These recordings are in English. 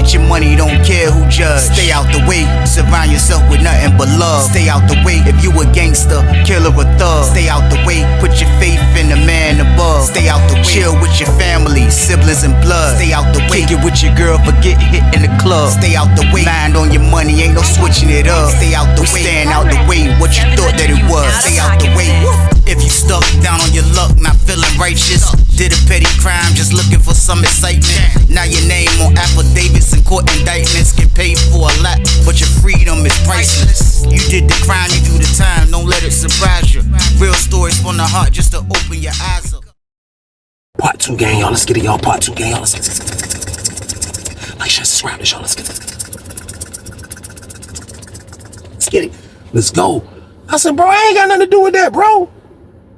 Get your money, don't care who judge. Stay out the way, surround yourself with nothing but love. Stay out the way, if you a gangster, killer or thug. Stay out the way, put your faith in the man above. Stay out the way, chill with your family, siblings and blood. Stay out the way, kick it with your girl, forget hit in the club. Stay out the way, mind on your money, ain't no switching it up. Stay out the way, stand out the way, what you thought that it was. Stay out the way. If you stuck down on your luck, not feeling righteous, did a petty crime, just looking for some excitement. Now your name on affidavits and court indictments, get paid for a lot, but your freedom is priceless. You did the crime, you do the time, don't let it surprise you. Real stories from the heart, just to open your eyes up. Part 2, gang, y'all. Let's get it, y'all. Part 2, gang, y'all. Let's get it. Like, share, subscribe this, y'all. Let's get it. Let's get it. Let's go. I said, bro, I ain't got nothing to do with that, bro.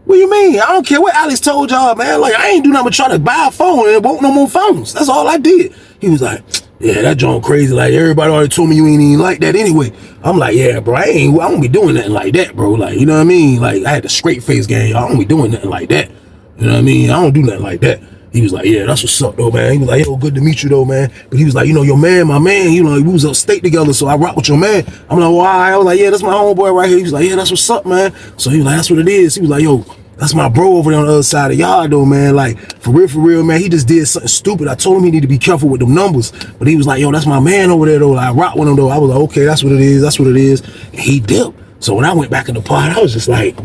What do you mean? I don't care what Alex told y'all, man. Like, I ain't do nothing but try to buy a phone and it won't no more phones. That's all I did. He was like, yeah, that joint crazy. Like, everybody already told me you ain't even like that anyway. I'm like, yeah, bro, I don't be doing nothing like that, bro. Like, you know what I mean? Like, I had the straight face gang, y'all. I don't be doing nothing like that. You know what I mean? I don't do nothing like that. He was like, yeah, that's what's up, though, man. He was like, yo, good to meet you, though, man. But he was like, you know, your man, my man, you know, we was upstate together, so I rock with your man. I'm like, why? I was like, yeah, that's my homeboy right here. He was like, yeah, that's what's up, man. So he was like, that's what it is. He was like, yo, that's my bro over there on the other side of y'all, though, man. Like, for real, man, he just did something stupid. I told him he need to be careful with them numbers. But he was like, yo, that's my man over there, though. Like, I rock with him, though. I was like, okay, that's what it is. That's what it is. And he dipped. So when I went back in the pod, I was just like,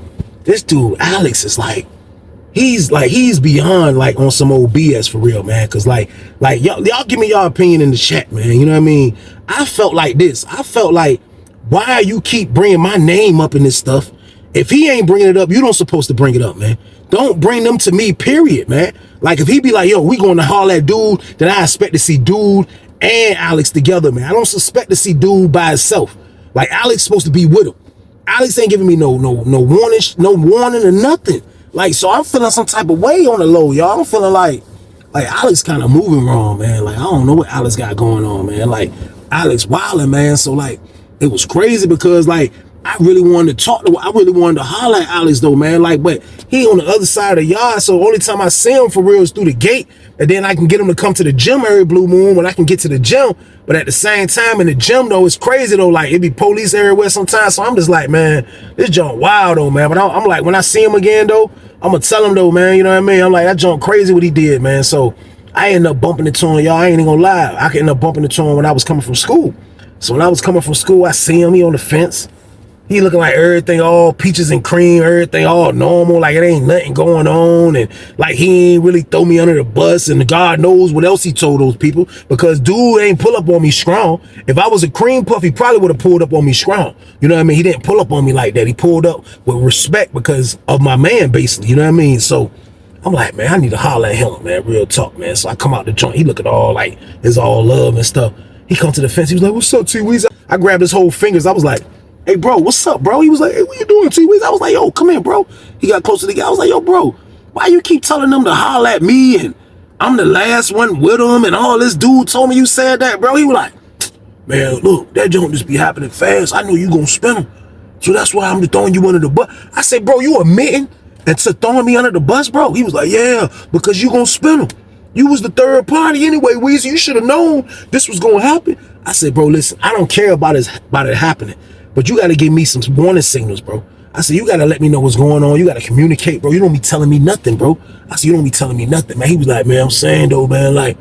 this dude, Alex, is like, he's beyond like on some old BS for real, man. Cause like y'all give me y'all opinion in the chat, man. You know what I mean? I felt like this. I felt like, why you keep bringing my name up in this stuff? If he ain't bringing it up, you don't supposed to bring it up, man. Don't bring them to me, period, man. Like if he be like, yo, we going to holler at dude, then I expect to see dude and Alex together, man. I don't suspect to see dude by himself. Like Alex supposed to be with him. Alex ain't giving me no warning or nothing. Like, so I'm feeling some type of way on the low, y'all. I'm feeling like Alex kind of moving wrong, man. Like, I don't know what Alex got going on, man. Like, Alex wilding, man. So, like, it was crazy because, like, I really wanted to holler at Alex, though, man. Like, but he on the other side of the yard, so only time I see him for real is through the gate, and then I can get him to come to the gym every blue moon when I can get to the gym. But at the same time, in the gym, though, it's crazy, though. Like, it be police everywhere sometimes, so I'm just like, man, this junk wild, though, man. But I'm like, when I see him again, though, I'm gonna tell him, though, man, you know what I mean? I'm like, that junk crazy what he did, man. So I ended up bumping into him, y'all. I ain't even gonna lie. I could end up bumping into him when I was coming from school. So when I was coming from school, I see him, he on the fence. He looking like everything all peaches and cream, everything all normal, like it ain't nothing going on, and like he ain't really throw me under the bus, and God knows what else he told those people, because dude ain't pull up on me strong. If I was a cream puff, he probably would have pulled up on me strong. You know what I mean? He didn't pull up on me like that. He pulled up with respect because of my man, basically. You know what I mean? So I'm like, man, I need to holler at him, man, real talk, man. So I come out the joint. He looking all like it's all love and stuff. He come to the fence. He was like, what's up, T-Weezy? I grabbed his whole fingers. I was like, hey, bro, what's up, bro? He was like, hey, what you doing, T-Weezy? I was like, yo, come here, bro. He got close to the guy. I was like, yo, bro, why you keep telling them to holler at me and I'm the last one with him and all this dude told me you said that, bro? He was like, man, look, that joint just be happening fast. I know you gonna spin him. So that's why I'm just throwing you under the bus. I said, bro, you admitting and to throwing me under the bus, bro? He was like, yeah, because you gonna spin him. You was the third party anyway, Weezy. You should have known this was gonna happen. I said, bro, listen, I don't care about it happening. But you got to give me some warning signals, bro. I said, you got to let me know what's going on. You got to communicate, bro. You don't be telling me nothing, bro. I said, you don't be telling me nothing, man. He was like, man, I'm saying, though, man, like,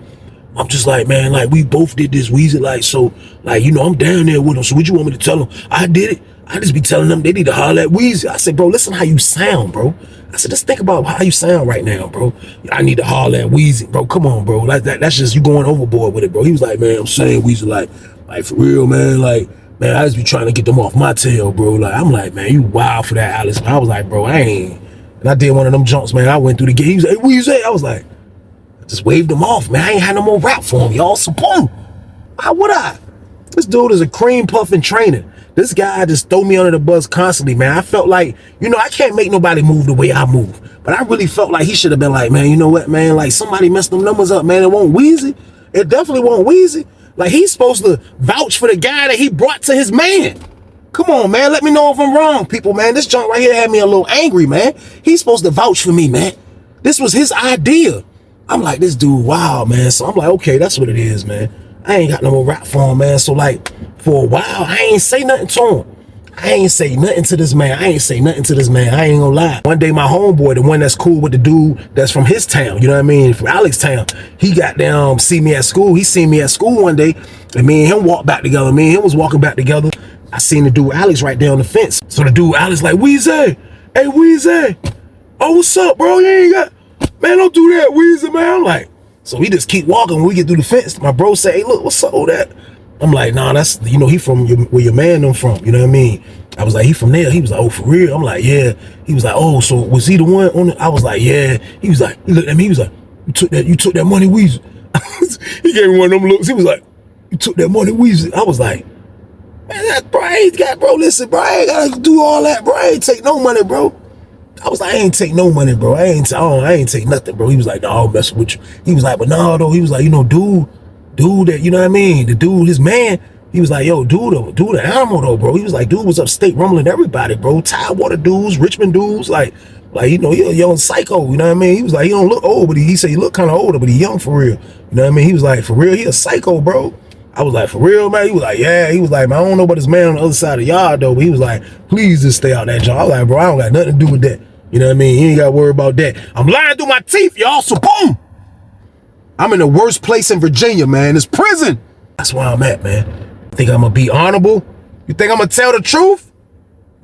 I'm just like, man, like, we both did this, Weezy, like, so, like, you know, I'm down there with him. So what you want me to tell him? I did it. I just be telling them they need to holler at Weezy. I said, bro, listen how you sound, bro. I said, just think about how you sound right now, bro. I need to holler at Weezy, bro. Come on, bro. That's just you going overboard with it, bro. He was like, man, I'm saying, Weezy, like for real, man, like, man, I just be trying to get them off my tail, bro. Like, I'm like, man, you wild for that, Alex. I was like, bro, I ain't. And I did one of them jumps, man. I went through the gate. He was like, what you say? I was like, I just waved him off, man. I ain't had no more rap for him, y'all. So boom. How would I? This dude is a cream puff in training. This guy just throw me under the bus constantly, man. I felt like, you know, I can't make nobody move the way I move. But I really felt like he should have been like, man, you know what, man? Like, somebody messed them numbers up, man. It won't Weezy. It definitely won't Weezy. Like, he's supposed to vouch for the guy that he brought to his man. Come on, man. Let me know if I'm wrong, people, man. This junk right here had me a little angry, man. He's supposed to vouch for me, man. This was his idea. I'm like, this dude, wow, man. So I'm like, okay, that's what it is, man. I ain't got no more rap for him, man. So like, for a while, I ain't say nothing to him. I ain't say nothing to this man. I ain't gonna lie. One day my homeboy, the one that's cool with the dude that's from his town, you know what I mean, from Alex town, he got down, see me at school. He seen me at school one day, and me and him walked back together. Me and him was walking back together. I seen the dude Alex right there on the fence. So the dude Alex like, Weezy, hey Weezy, oh what's up, bro? You ain't got, man, don't do that, Weezy, man. I'm like, so we just keep walking. When we get through the fence, my bro say, hey look, what's up with that? I'm like, nah, that's, you know, he from where your man them from, you know what I mean? I was like, he from there. He was like, oh, for real? I'm like, yeah. He was like, oh, so was he the one on it? I was like, yeah. He was like, he looked at me, he was like, you took that money, Weezy. He gave me one of them looks. He was like, you took that money, Weezy. I was like, man, that bro, I ain't got, bro, listen, bro, I ain't gotta do all that, bro. I ain't take no money, bro. I was like, I ain't take no money, bro. I ain't take nothing, bro. He was like, no, I'll mess with you. He was like, but no, though. He was like, you know, dude that, you know what I mean? The dude, his man, he was like, yo, dude, the animal though, bro. He was like, dude was upstate rumbling everybody, bro. Tidewater dudes, Richmond dudes, like, you know, he a young psycho, you know what I mean? He was like, he don't look old, but he said he look kind of older, but he young for real. You know what I mean? He was like, for real, he a psycho, bro. I was like, for real, man? He was like, yeah. He was like, man, I don't know about this man on the other side of the yard, though, but he was like, please just stay out that job. I was like, bro, I don't got nothing to do with that. You know what I mean? You ain't got to worry about that. I'm lying through my teeth, y'all, so boom! I'm in the worst place in Virginia, man. It's prison. That's where I'm at, man. Think I'm gonna be honorable? You think I'm gonna tell the truth?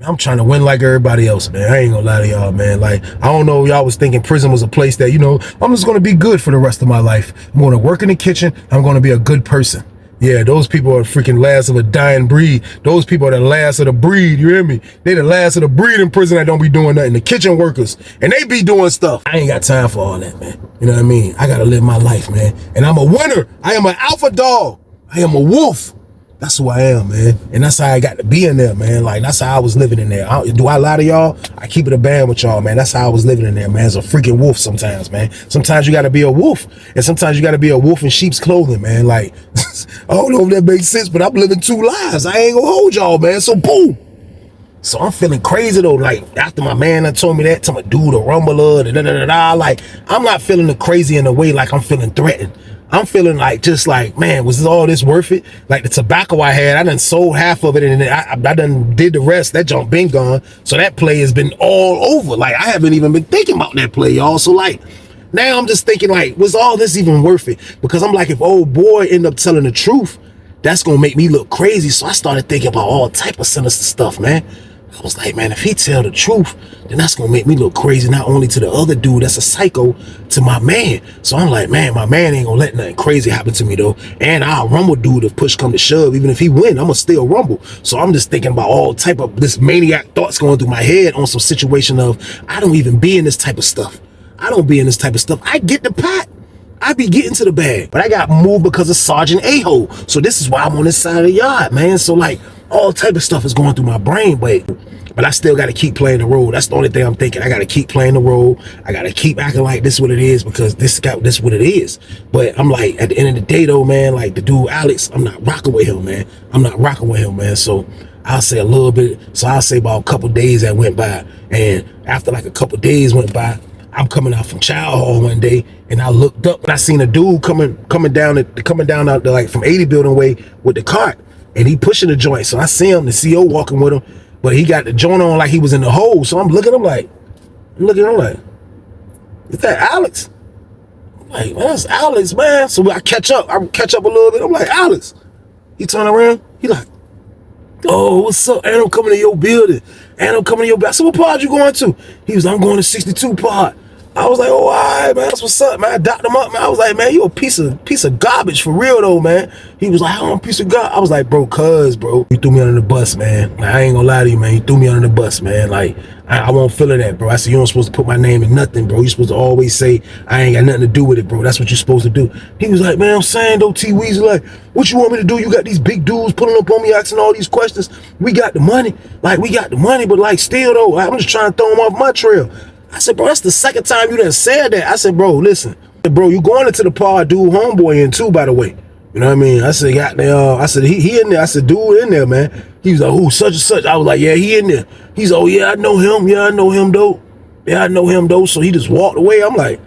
I'm trying to win like everybody else, man. I ain't gonna lie to y'all, man. Like, I don't know, y'all was thinking prison was a place that, you know, I'm just gonna be good for the rest of my life. I'm gonna work in the kitchen. I'm gonna be a good person. Yeah, those people are freaking last of a dying breed. Those people are the last of the breed, you hear me? They the last of the breed in prison that don't be doing nothing. The kitchen workers, and they be doing stuff. I ain't got time for all that, man. You know what I mean? I gotta live my life, man. And I'm a winner. I am an alpha dog. I am a wolf. That's who I am, man. And that's how I got to be in there, man. Like, that's how I was living in there. Do I lie to y'all? I keep it a band with y'all, man. That's how I was living in there, man. As a freaking wolf sometimes, man. Sometimes you got to be a wolf. And sometimes you got to be a wolf in sheep's clothing, man. Like, I don't know if that makes sense, but I'm living two lives. I ain't gonna hold y'all, man. So, boom. So I'm feeling crazy, though. Like, after my man done told me that, to my dude, a rumbler, da-da-da-da-da, like, I'm not feeling the crazy in a way like I'm feeling threatened. I'm feeling like, just like, man, was all this worth it? Like the tobacco I had, I done sold half of it, and I done did the rest. That junk been gone. So that play has been all over. Like, I haven't even been thinking about that play, y'all. So like, now I'm just thinking like, was all this even worth it? Because I'm like, if old boy end up telling the truth, that's gonna make me look crazy. So I started thinking about all type of sinister stuff, man. I was like, man, if he tell the truth, then that's gonna make me look crazy, not only to the other dude that's a psycho, to my man. So I'm like, man, my man ain't gonna let nothing crazy happen to me though. And I'll rumble dude if push come to shove. Even if he win, I'ma still rumble. So I'm just thinking about all type of this maniac thoughts going through my head on some situation of, I don't even be in this type of stuff. I don't be in this type of stuff. I get the pot. I be getting to the bag, but I got moved because of Sergeant A-hole. So this is why I'm on this side of the yard, man. So like, all type of stuff is going through my brain, but I still got to keep playing the role. That's the only thing I'm thinking. I got to keep playing the role. I got to keep acting like this is what it is, because this is what it is. But I'm like, at the end of the day though, man, like the dude Alex, I'm not rocking with him, man. I'm not rocking with him, man. So I'll say a little bit. So I'll say about a couple days that went by, and after like a couple days went by, I'm coming out from Child Hall one day, and I looked up and I seen a dude coming down out there, like from 80 building way with the cart, and he pushing the joint. So I see him, the CO walking with him, but he got the joint on like he was in the hole. So I'm looking at him like, is that Alex? I'm like, man, that's Alex, man. So I catch up a little bit. I'm like, Alex. He turn around, he like, oh, what's up? And I'm coming to your building. And I'm coming to your building. I said, what pod you going to? He was, I'm going to 62 pod. I was like, oh, all right, man, that's what's up, man. I docked him up, man. I was like, man, you a piece of garbage for real, though, man. He was like, I'm a piece of garbage. I was like, bro, you threw me under the bus, man. Like, I ain't gonna lie to you, man. You threw me under the bus, man. Like, I won't feel that, bro. I said, you don't supposed to put my name in nothing, bro. You're supposed to always say, I ain't got nothing to do with it, bro. That's what you're supposed to do. He was like, man, I'm saying, though, T Weezy, like, what you want me to do? You got these big dudes pulling up on me, asking all these questions. We got the money. Like, we got the money, but, like, still, though, I'm just trying to throw him off my trail. I said, bro, that's the second time you done said that. I said, bro, listen. Bro, you going into the pod, dude, homeboy in too, by the way. You know what I mean? I said, I said, he in there. I said, dude in there, man. He was like, who, such and such? I was like, yeah, he in there. He's, oh, yeah, I know him. Yeah, I know him, though. Yeah, I know him, though. So he just walked away. I'm like,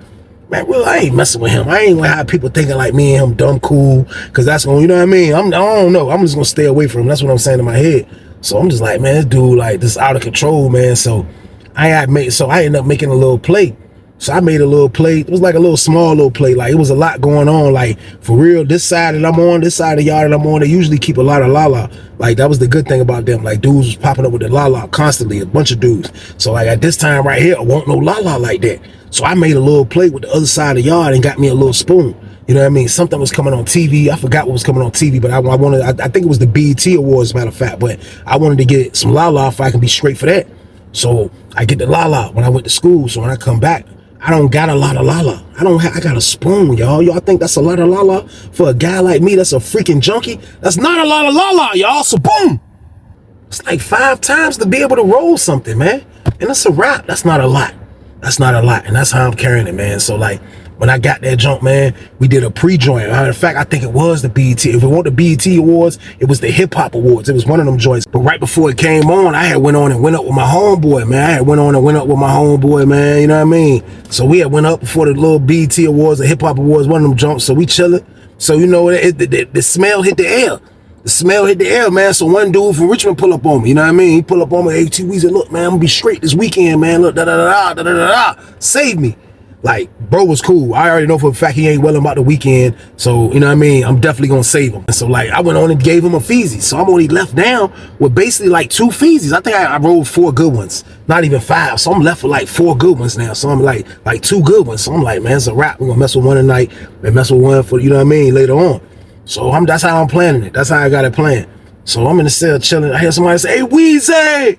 Man, really, I ain't messing with him. I ain't gonna have people thinking like me and him dumb cool, cause that's gonna, you know what I mean? I don't know. I'm just gonna stay away from him. That's what I'm saying in my head. So I'm just like, man, this dude like this out of control, man. So I ended up making a little plate. So I made a little plate. It was like a little small little plate. Like it was a lot going on. Like for real, this side that I'm on, this side of the yard that I'm on, they usually keep a lot of lala. Like that was the good thing about them. Like dudes was popping up with the lala constantly, a bunch of dudes. So like at this time right here, I want no lala like that. So I made a little plate with the other side of the yard and got me a little spoon. You know what I mean? Something was coming on TV. I forgot what was coming on TV, but I think it was the BET Awards, matter of fact. But I wanted to get some lala if I can be straight for that. So I get the lala when I went to school. So when I come back, I don't got a lot of lala. I got a spoon, y'all. Y'all think that's a lot of lala for a guy like me that's a freaking junkie? That's not a lot of lala, y'all. So boom. It's like 5 times to be able to roll something, man. And it's a wrap. That's not a lot. That's not a lot. And that's how I'm carrying it, man. So like when I got that junk, man, we did a pre-joint. In fact, I think it was the BET. If it wasn't the BET Awards, it was the Hip Hop Awards. It was one of them joints. But right before it came on, I had went up with my homeboy, man. You know what I mean? So we had went up before the little BET Awards, the Hip Hop Awards, one of them jumps. So we chilling. So you know, the smell hit the air. The smell hit the air, man. So one dude from Richmond pull up on me. You know what I mean? He pull up on me. Hey, T Weezy, look, man, I'm gonna be straight this weekend, man. Look, save me. Like, bro was cool. I already know for a fact he ain't well about the weekend. So, you know what I mean? I'm definitely gonna save him. And so, like, I went on and gave him a Feezy. So I'm only left down with basically like 2 Feezys. I think I rolled 4 good ones. Not even 5. So I'm left with like 4 good ones now. So I'm like 2 good ones. So I'm like, man, it's a wrap. We're gonna mess with one tonight and mess with one for, you know what I mean, later on. So that's how I'm planning it. That's how I got it planned. So I'm in the cell chilling. I hear somebody say, hey, Weezy!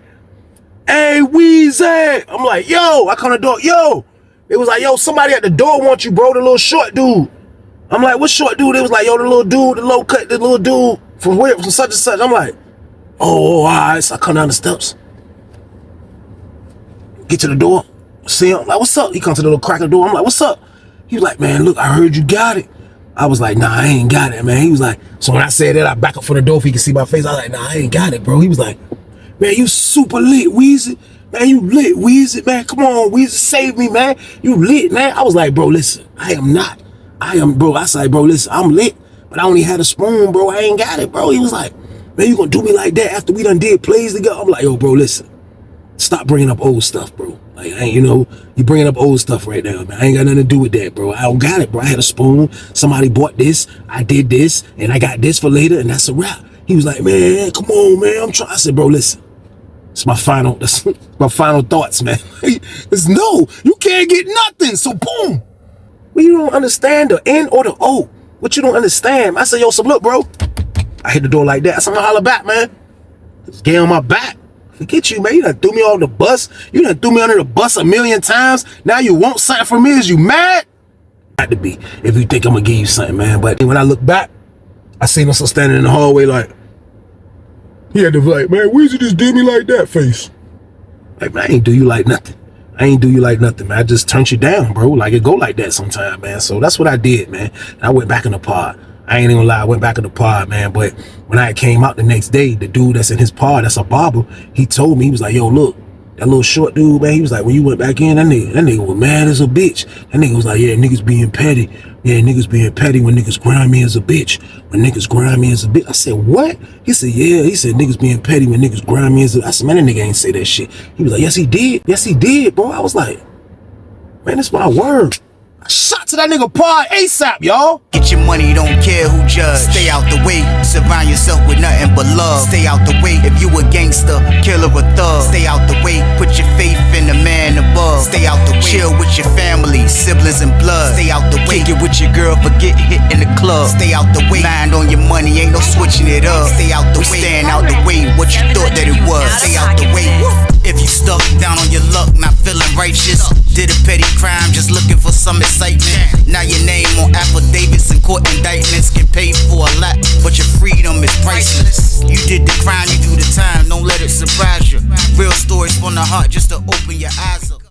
Hey, Weezy! I'm like, yo! I come to the door, yo! It was like, yo, somebody at the door wants you, bro, the little short dude. I'm like, what short dude? It was like, yo, the little dude, the low cut, the little dude from where, from such and such. I'm like, oh, all right. So I come down the steps. Get to the door. See him. I'm like, what's up? He comes to the little crack of the door. I'm like, what's up? He was like, man, look, I heard you got it. I was like, nah, I ain't got it, man. He was like, so when I said that, I back up for the door if he could see my face. I was like, nah, I ain't got it, bro. He was like, man, you super lit, Weezy. Man, you lit, Weezy, man. Come on, Weezy, save me, man. You lit, man. I was like, bro, listen, I am not. Bro, I said, bro, listen, I'm lit, but I only had a spoon, bro. I ain't got it, bro. He was like, man, you gonna do me like that after we done did plays together? I'm like, yo, bro, listen, stop bringing up old stuff, bro. Like, you know, you bringing up old stuff right now, man. I ain't got nothing to do with that, bro. I don't got it, bro. I had a spoon. Somebody bought this. I did this, and I got this for later, and that's a wrap. He was like, man, come on, man. I'm trying. I said, bro, listen. It's my final thoughts, man. It's no, you can't get nothing. So boom. Well, you don't understand the N or the O. What you don't understand? I said, yo, so look, bro. I hit the door like that. I said, I'm gonna holler back, man. Just get on my back. Forget you, man. You done threw me on the bus. You done threw me under the bus a million times. Now you want something from me? Is you mad? Got to be. If you think I'm gonna give you something, man. But when I look back, I seen him still standing in the hallway like, he had to be like, man, Weezy just did me like that face. Like, man, I ain't do you like nothing. I ain't do you like nothing, man. I just turned you down, bro. Like, it go like that sometime, man. So that's what I did, man. And I went back in the pod. I ain't even gonna lie, I went back in the pod, man. But when I came out the next day, the dude that's in his pod, that's a barber, he told me, he was like, yo, look, that little short dude, man, he was like, when you went back in, that nigga was mad as a bitch. That nigga was like, yeah, niggas being petty. Yeah, niggas being petty when niggas grind me as a bitch. When niggas grind me as a bitch. I said, what? He said, yeah. He said, niggas being petty when niggas grind me as a... I said, man, that nigga ain't say that shit. He was like, yes, he did. Yes, he did, bro. I was like, man, that's my word. I shot to that nigga pod ASAP, y'all. Get your money, don't care who judge. Stay out the way, surround yourself with nothing but love. Stay out the way, if you a gangster, killer or thug. Stay out the way, put your faith in the man above. Stay out the way, chill with your family, siblings and blood. Stay out the way, kick it with your girl, forget hit in the club. Stay out the way, mind on your money, ain't no switching it up. Stay out the way, stand out the way, what you thought that it was. Stay out the way. If you stuck down on your luck, not feeling righteous, did a petty crime, just looking for some excitement. Now your name on affidavits and court indictments get paid for a lot, but your freedom is priceless. You did the crime, you do the time, don't let it surprise you. Real stories from the heart, just to open your eyes up.